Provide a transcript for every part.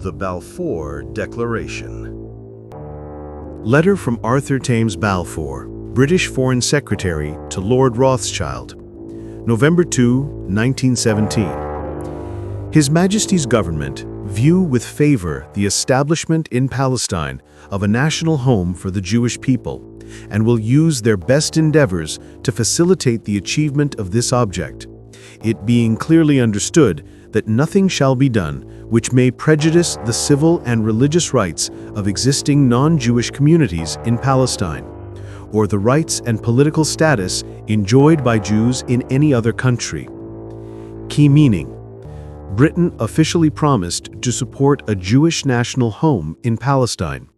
The Balfour Declaration. Letter from Arthur Thames Balfour, British Foreign Secretary to Lord Rothschild, November 2, 1917. His Majesty's government view with favor the establishment in Palestine of a national home for the Jewish people, and will use their best endeavors to facilitate the achievement of this object, it being clearly understood that nothing shall be done which may prejudice the civil and religious rights of existing non-Jewish communities in Palestine, or the rights and political status enjoyed by Jews in any other country. Key meaning: Britain officially promised to support a Jewish national home in Palestine.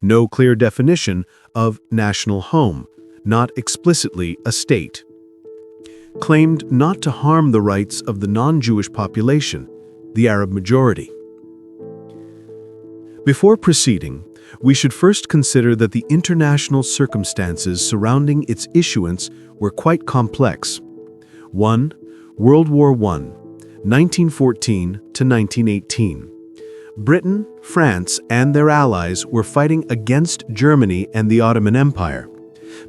No clear definition of national home, not explicitly a state. Claimed not to harm the rights of the non-Jewish population, the Arab majority. Before proceeding, we should first consider that the international circumstances surrounding its issuance were quite complex. 1. World War I, 1914 to 1918. Britain, France, and their allies were fighting against Germany and the Ottoman Empire.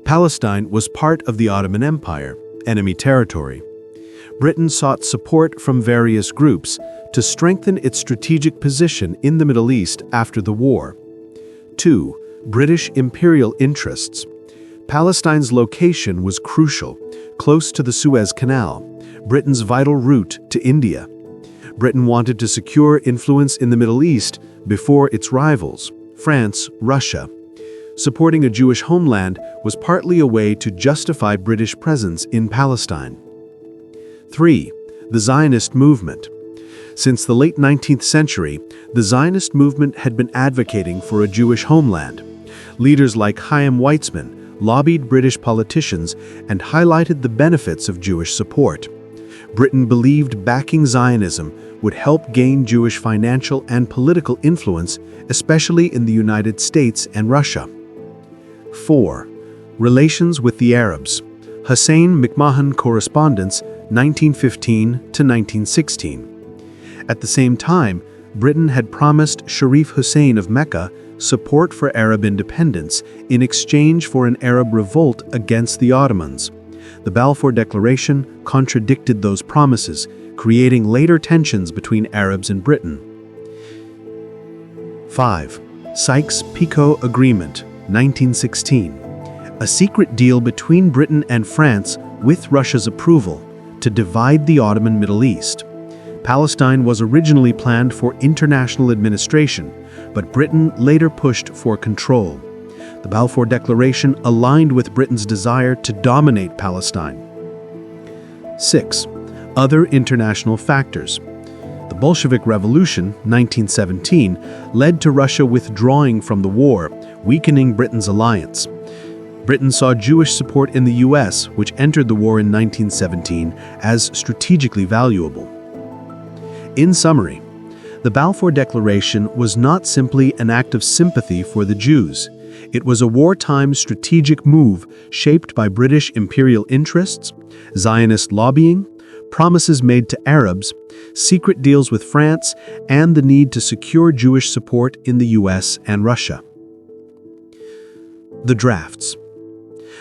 Palestine was part of the Ottoman Empire, enemy territory. Britain sought support from various groups to strengthen its strategic position in the Middle East after the war. 2. British imperial interests. Palestine's location was crucial, close to the Suez Canal, Britain's vital route to India. Britain wanted to secure influence in the Middle East before its rivals, France, Russia. Supporting a Jewish homeland was partly a way to justify British presence in Palestine. 3. The Zionist movement. Since the late 19th century, the Zionist movement had been advocating for a Jewish homeland. Leaders like Chaim Weizmann lobbied British politicians and highlighted the benefits of Jewish support. Britain believed backing Zionism would help gain Jewish financial and political influence, especially in the United States and Russia. 4. Relations with the Arabs. Hussein McMahon Correspondence, 1915 to 1916. At the same time, Britain had promised Sharif Hussein of Mecca support for Arab independence in exchange for an Arab revolt against the Ottomans. The Balfour Declaration contradicted those promises, creating later tensions between Arabs and Britain. 5. Sykes-Picot Agreement, 1916. A secret deal between Britain and France with Russia's approval to divide the Ottoman Middle East. Palestine was originally planned for international administration, but Britain later pushed for control. The Balfour Declaration aligned with Britain's desire to dominate Palestine. 6. Other international factors. The Bolshevik Revolution, 1917, led to Russia withdrawing from the war, weakening Britain's alliance. Britain saw Jewish support in the US, which entered the war in 1917, as strategically valuable. In summary, the Balfour Declaration was not simply an act of sympathy for the Jews. It was a wartime strategic move shaped by British imperial interests, Zionist lobbying, promises made to Arabs, secret deals with France, and the need to secure Jewish support in the US and Russia. The drafts.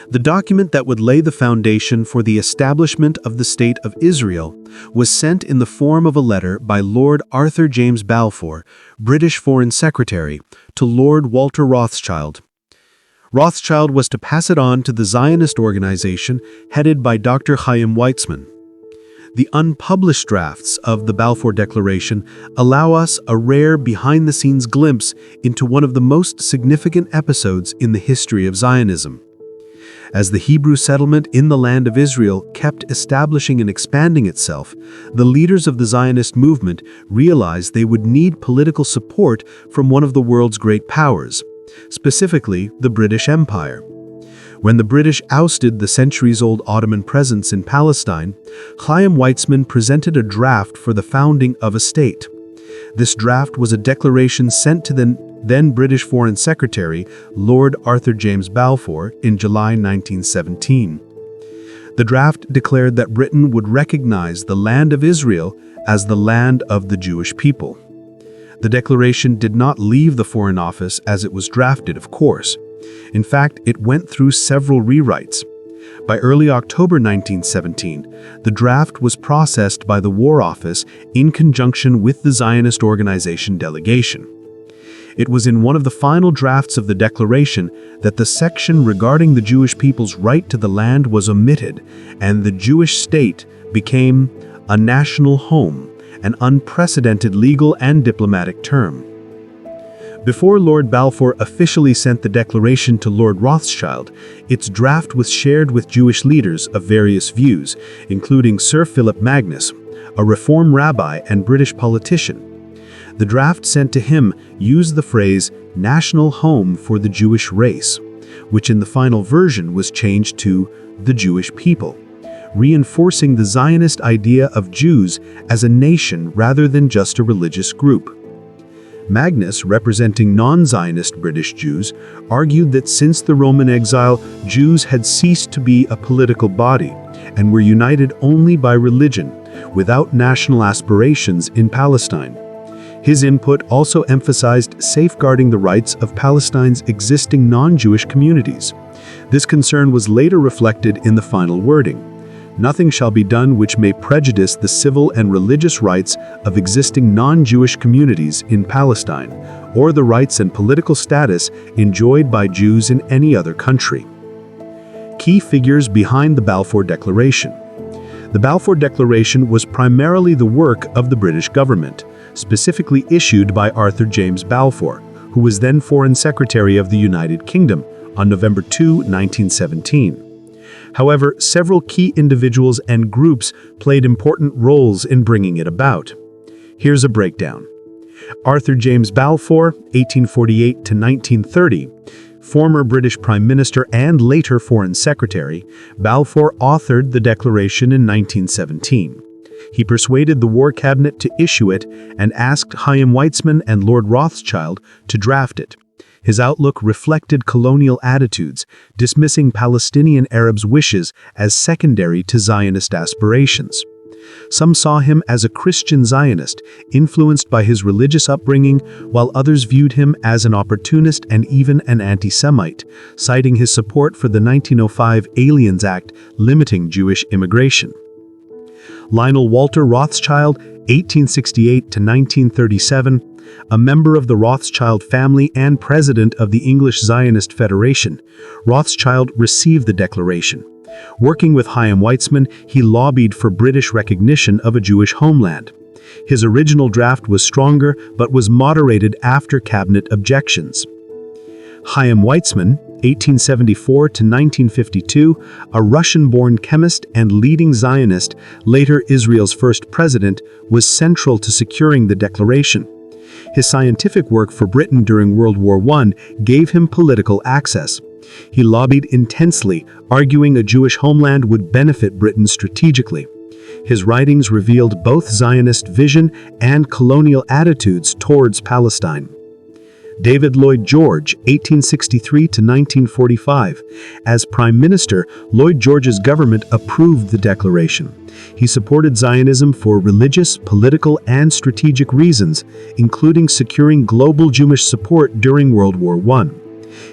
The document that would lay the foundation for the establishment of the State of Israel was sent in the form of a letter by Lord Arthur James Balfour, British Foreign Secretary, to Lord Walter Rothschild. Rothschild was to pass it on to the Zionist organization headed by Dr. Chaim Weizmann. The unpublished drafts of the Balfour Declaration allow us a rare behind-the-scenes glimpse into one of the most significant episodes in the history of Zionism. As the Hebrew settlement in the land of Israel kept establishing and expanding itself, the leaders of the Zionist movement realized they would need political support from one of the world's great powers, specifically the British Empire. When the British ousted the centuries-old Ottoman presence in Palestine, Chaim Weizmann presented a draft for the founding of a state. This draft was a declaration sent to the then British Foreign Secretary, Lord Arthur James Balfour, in July 1917. The draft declared that Britain would recognize the land of Israel as the land of the Jewish people. The declaration did not leave the Foreign Office as it was drafted, of course. In fact, it went through several rewrites. By early October 1917, the draft was processed by the War Office in conjunction with the Zionist organization delegation. It was in one of the final drafts of the declaration that the section regarding the Jewish people's right to the land was omitted, and the Jewish state became a national home, an unprecedented legal and diplomatic term. Before Lord Balfour officially sent the declaration to Lord Rothschild, its draft was shared with Jewish leaders of various views, including Sir Philip Magnus, a Reform rabbi and British politician. The draft sent to him used the phrase "national home for the Jewish race," which in the final version was changed to "the Jewish people," reinforcing the Zionist idea of Jews as a nation rather than just a religious group. Magnus, representing non-Zionist British Jews, argued that since the Roman exile, Jews had ceased to be a political body and were united only by religion, without national aspirations in Palestine. His input also emphasized safeguarding the rights of Palestine's existing non-Jewish communities. This concern was later reflected in the final wording: "Nothing shall be done which may prejudice the civil and religious rights of existing non-Jewish communities in Palestine, or the rights and political status enjoyed by Jews in any other country." Key figures behind the Balfour Declaration. The Balfour Declaration was primarily the work of the British government, specifically issued by Arthur James Balfour, who was then Foreign Secretary of the United Kingdom, on November 2, 1917. However, several key individuals and groups played important roles in bringing it about. Here's a breakdown. Arthur James Balfour, 1848 to 1930, former British Prime Minister and later Foreign Secretary, Balfour authored the declaration in 1917. He persuaded the War Cabinet to issue it and asked Chaim Weizmann and Lord Rothschild to draft it. His outlook reflected colonial attitudes, dismissing Palestinian Arabs' wishes as secondary to Zionist aspirations. Some saw him as a Christian Zionist, influenced by his religious upbringing, while others viewed him as an opportunist and even an anti-Semite, citing his support for the 1905 Aliens Act limiting Jewish immigration. Lionel Walter Rothschild, 1868 to 1937, a member of the Rothschild family and president of the English Zionist Federation, Rothschild received the declaration. Working with Chaim Weizmann, he lobbied for British recognition of a Jewish homeland. His original draft was stronger, but was moderated after cabinet objections. Chaim Weizmann, 1874 to 1952, a Russian-born chemist and leading Zionist, later Israel's first president, was central to securing the declaration. His scientific work for Britain during World War I gave him political access. He lobbied intensely, arguing a Jewish homeland would benefit Britain strategically. His writings revealed both Zionist vision and colonial attitudes towards Palestine. David Lloyd George, 1863 to 1945. As Prime Minister, Lloyd George's government approved the declaration. He supported Zionism for religious, political, and strategic reasons, including securing global Jewish support during World War I.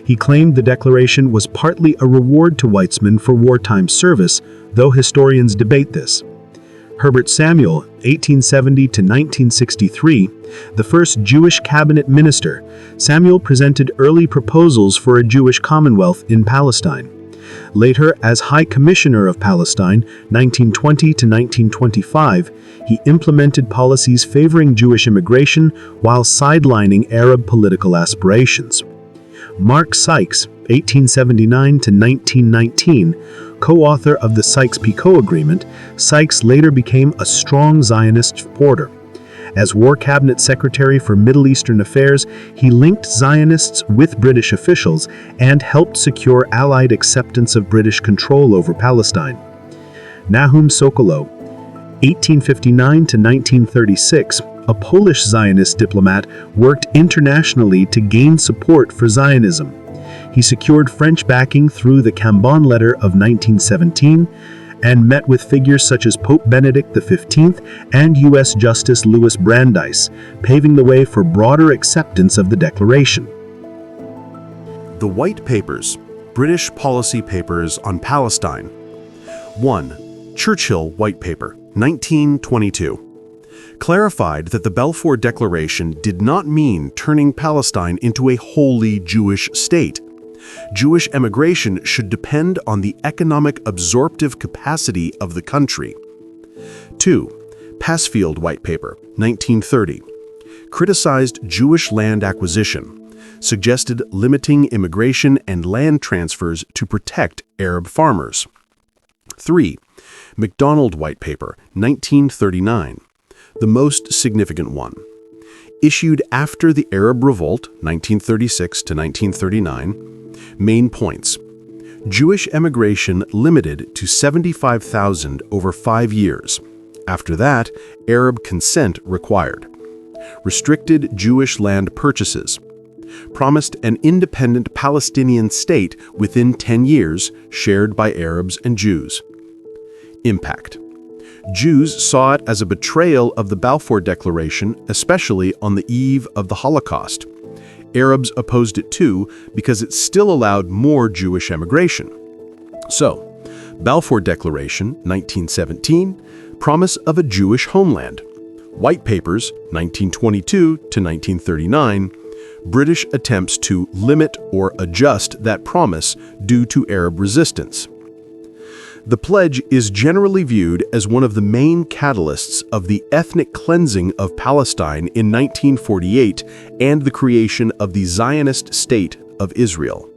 He claimed the declaration was partly a reward to Weizmann for wartime service, though historians debate this. Herbert Samuel, 1870 to 1963, the first Jewish cabinet minister, Samuel presented early proposals for a Jewish commonwealth in Palestine. Later, as High Commissioner of Palestine, 1920 to 1925, he implemented policies favoring Jewish immigration while sidelining Arab political aspirations. Mark Sykes, 1879 to 1919, co-author of the Sykes-Picot Agreement, Sykes later became a strong Zionist supporter. As War Cabinet Secretary for Middle Eastern Affairs, he linked Zionists with British officials and helped secure Allied acceptance of British control over Palestine. Nahum Sokolow, 1859 to 1936, a Polish Zionist diplomat, worked internationally to gain support for Zionism. He secured French backing through the Cambon Letter of 1917 and met with figures such as Pope Benedict XV and U.S. Justice Louis Brandeis, paving the way for broader acceptance of the declaration. The White Papers, British Policy Papers on Palestine. 1. Churchill White Paper, 1922. Clarified that the Balfour Declaration did not mean turning Palestine into a wholly Jewish state. Jewish emigration should depend on the economic absorptive capacity of the country. 2. Passfield White Paper, 1930. Criticized Jewish land acquisition. Suggested limiting immigration and land transfers to protect Arab farmers. 3. MacDonald White Paper, 1939. The most significant one. Issued after the Arab Revolt, 1936 to 1939. Main points. Jewish emigration limited to 75,000 over 5 years. After that, Arab consent required. Restricted Jewish land purchases. Promised an independent Palestinian state within 10 years, shared by Arabs and Jews. Impact. Jews saw it as a betrayal of the Balfour Declaration, especially on the eve of the Holocaust. Arabs opposed it too because it still allowed more Jewish emigration. So, Balfour Declaration, 1917, promise of a Jewish homeland. White Papers, 1922 to 1939, British attempts to limit or adjust that promise due to Arab resistance. The pledge is generally viewed as one of the main catalysts of the ethnic cleansing of Palestine in 1948 and the creation of the Zionist State of Israel.